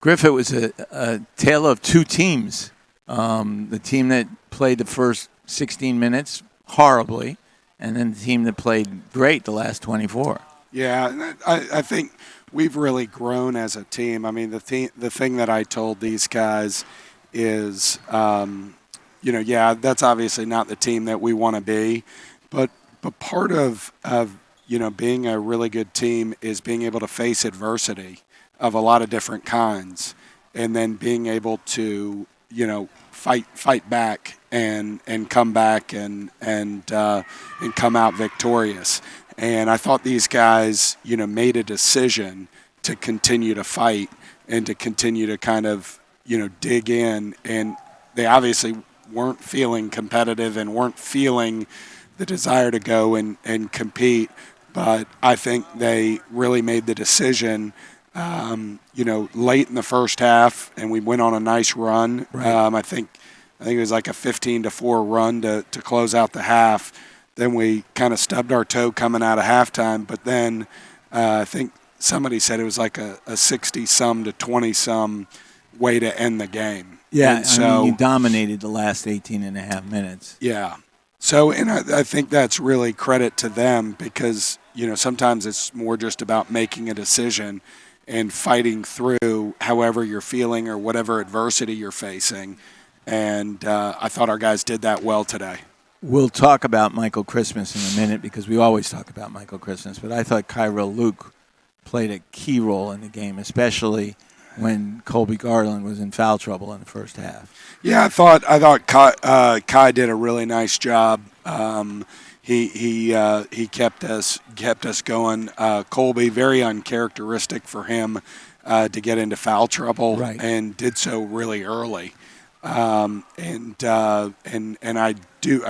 Griff, it was a tale of two teams. The team that played the first 16 minutes horribly, and then the team that played great the last 24. Yeah, I think we've really grown as a team. I mean, the thing that I told these guys is, that's obviously not the team that we want to be, but part of being a really good team is being able to face adversity of a lot of different kinds, and then being able to fight back and come back and come out victorious. And I thought these guys made a decision to continue to fight and to continue to kind of dig in, and they obviously weren't feeling competitive and weren't feeling the desire to go and compete, but I think they really made the decision late in the first half, and we went on a nice run. Right. I think it was like a 15-4 run to close out the half. Then we kind of stubbed our toe coming out of halftime, but then I think somebody said it was like a 60-some to 20-some way to end the game. Yeah, and so you dominated the last 18 and a half minutes. Yeah. So, and I think that's really credit to them because, sometimes it's more just about making a decision and fighting through however you're feeling or whatever adversity you're facing. And I thought our guys did that well today. We'll talk about Michael Christmas in a minute because we always talk about Michael Christmas, but I thought Kyrell Luke played a key role in the game, especially when Colby Garland was in foul trouble in the first half. Yeah, I thought Kai did a really nice job. He kept us going. Colby, very uncharacteristic for him to get into foul trouble, right, and did so really early. I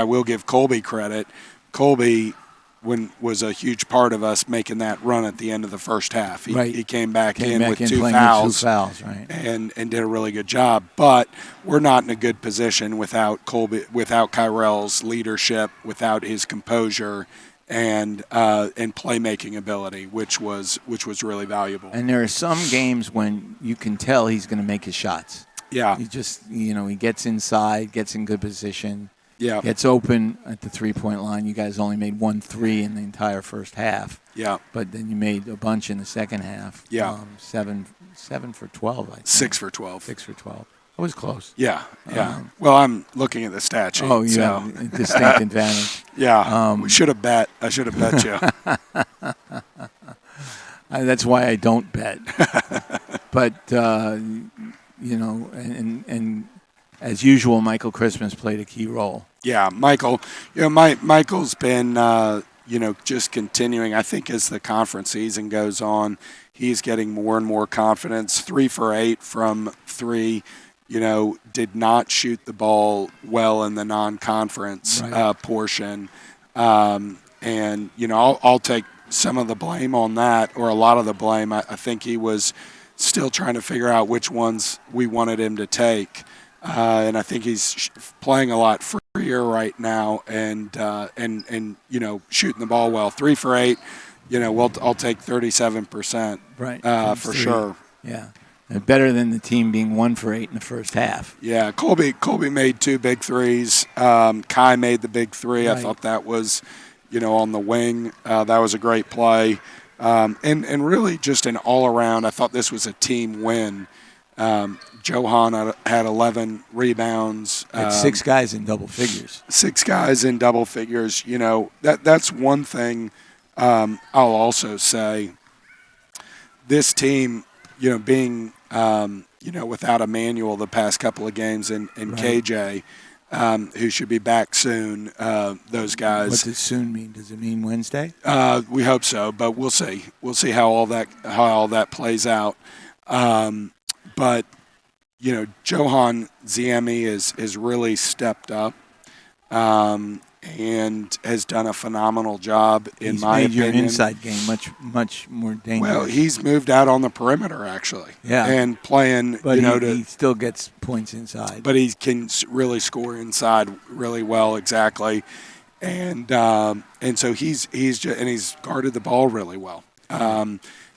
will give Colby credit. Colby was a huge part of us making that run at the end of the first half. He came back in with two fouls, right, and did a really good job. But we're not in a good position without Kyrell's leadership, without his composure and playmaking ability, which was really valuable. And there are some games when you can tell he's going to make his shots. Yeah. He just, he gets inside, gets in good position, yeah, gets open at the three-point line. You guys only made 1 3 in the entire first half. Yeah. But then you made a bunch in the second half. Yeah. 7 for 12, I think. 6 for 12. 6 for 12. It was close. Yeah, yeah. Well, I'm looking at the stat sheet. Oh, you have a distinct advantage. Yeah, we should have bet. I should have bet you. That's why I don't bet. But, and as usual, Michael Christmas played a key role. Yeah, Michael. Michael's been, just continuing. I think as the conference season goes on, he's getting more and more confidence. 3 for 8 from 3. Did not shoot the ball well in the non-conference portion. I'll take some of the blame on that, or a lot of the blame. I think he was still trying to figure out which ones we wanted him to take. And I think he's playing a lot freer right now and shooting the ball well. 3 for 8, I'll take 37%. Right. For sure. Yeah. Better than the team being 1 for 8 in the first half. Yeah, Colby made 2 big threes. Kai made the big 3. Right. I thought that was, on the wing. That was a great play. And really just an all-around, I thought this was a team win. Johan had 11 rebounds. Had 6 guys in double figures. 6 guys in double figures. That's one thing I'll also say. This team, being without Emmanuel the past couple of games and right. KJ, who should be back soon. Those guys. What does soon mean? Does it mean Wednesday? We hope so, but we'll see. We'll see how all that plays out. But Johan Ziemi has really stepped up and has done a phenomenal job in my opinion. He's made your inside game much more dangerous. Well, he's moved out on the perimeter actually. Yeah. And playing, but he still gets points inside. But he can really score inside really well, exactly. And so he's guarded the ball really well.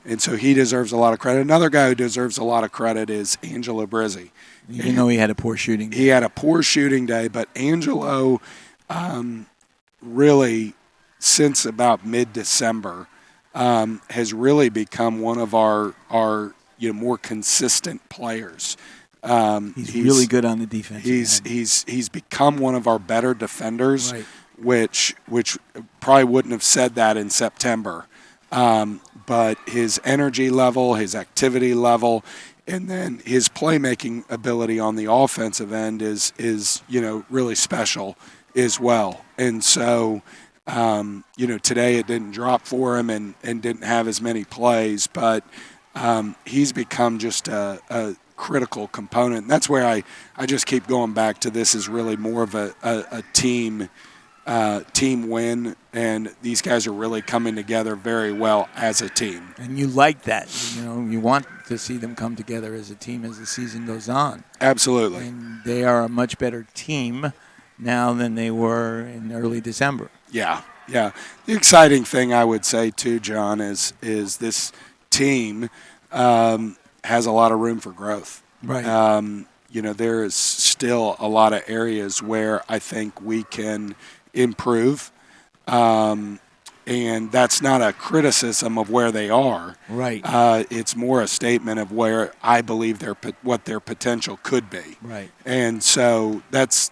And so he deserves a lot of credit. Another guy who deserves a lot of credit is Angelo Brizzi. Even though he had a poor shooting day. He had a poor shooting day, but Angelo really, since about mid-December, has really become one of our more consistent players. He's really good on the defense. He's become one of our better defenders, right. which probably wouldn't have said that in September. But his energy level, his activity level, and then his playmaking ability on the offensive end is really special as well. And so today it didn't drop for him and didn't have as many plays, but he's become just a critical component. And that's where I just keep going back to this is really more of a team win, and these guys are really coming together very well as a team. And you like that. You want to see them come together as a team as the season goes on. Absolutely. And they are a much better team now than they were in early December. Yeah. The exciting thing I would say too, John, is this team has a lot of room for growth. Right. There is still a lot of areas where I think we can improve, and that's not a criticism of where they are. Right. It's more a statement of where I believe what their potential could be. Right. And so that's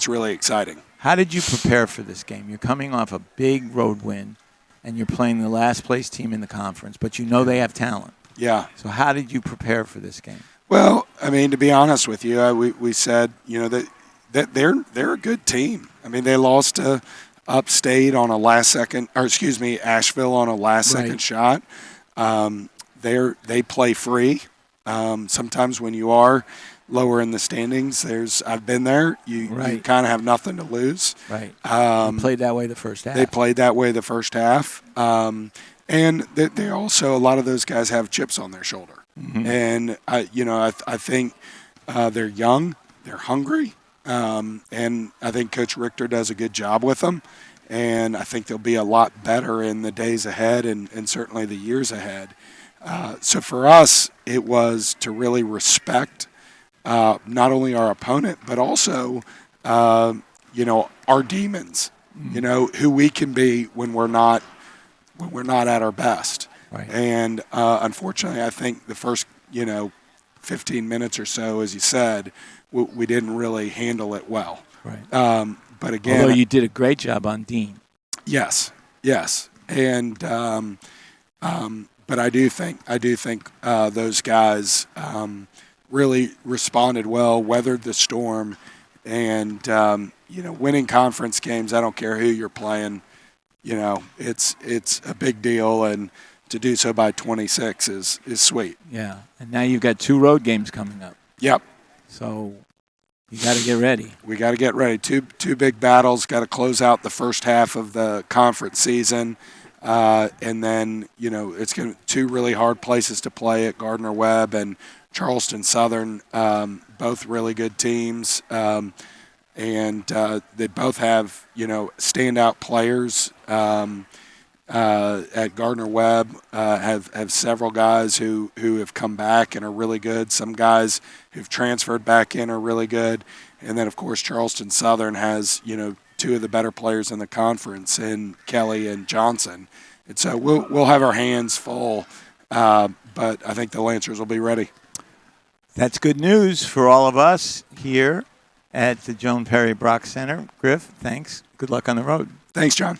really exciting. How did you prepare for this game? You're coming off a big road win, and you're playing the last place team in the conference, but they have talent. Yeah. So how did you prepare for this game? Well, I mean, to be honest with you, we said that they're a good team. I mean, they lost to Upstate on a Asheville on a last-second shot. They play free. Sometimes when you are lower in the standings, I've been there. You kind of have nothing to lose. Right. They played that way the first half. They played that way the first half. And they also, a lot of those guys have chips on their shoulder. Mm-hmm. And, I think they're young, they're hungry, and I think Coach Richter does a good job with them. And I think they'll be a lot better in the days ahead and certainly the years ahead. So for us, it was to really respect not only our opponent, but also, our demons, who we can be when we're not at our best. Right. And unfortunately, I think the first, 15 minutes or so, as you said, we didn't really handle it well. Right. But again, although you did a great job on Dean. Yes. And but I do think those guys really responded well, weathered the storm, and winning conference games. I don't care who you're playing. It's a big deal, and to do so by 26 is sweet. Yeah, and now you've got 2 road games coming up. Yep. So you got to get ready. We got to get ready. Two big battles. Got to close out the first half of the conference season, and then it's going to 2 really hard places to play at Gardner-Webb and Charleston Southern. Both really good teams, and they both have standout players. At Gardner-Webb, have several guys who have come back and are really good. Some guys who've transferred back in are really good. And then, of course, Charleston Southern has, 2 of the better players in the conference in Kelly and Johnson. And so we'll have our hands full, but I think the Lancers will be ready. That's good news for all of us here at the Joan Perry Brock Center. Griff, thanks. Good luck on the road. Thanks, John.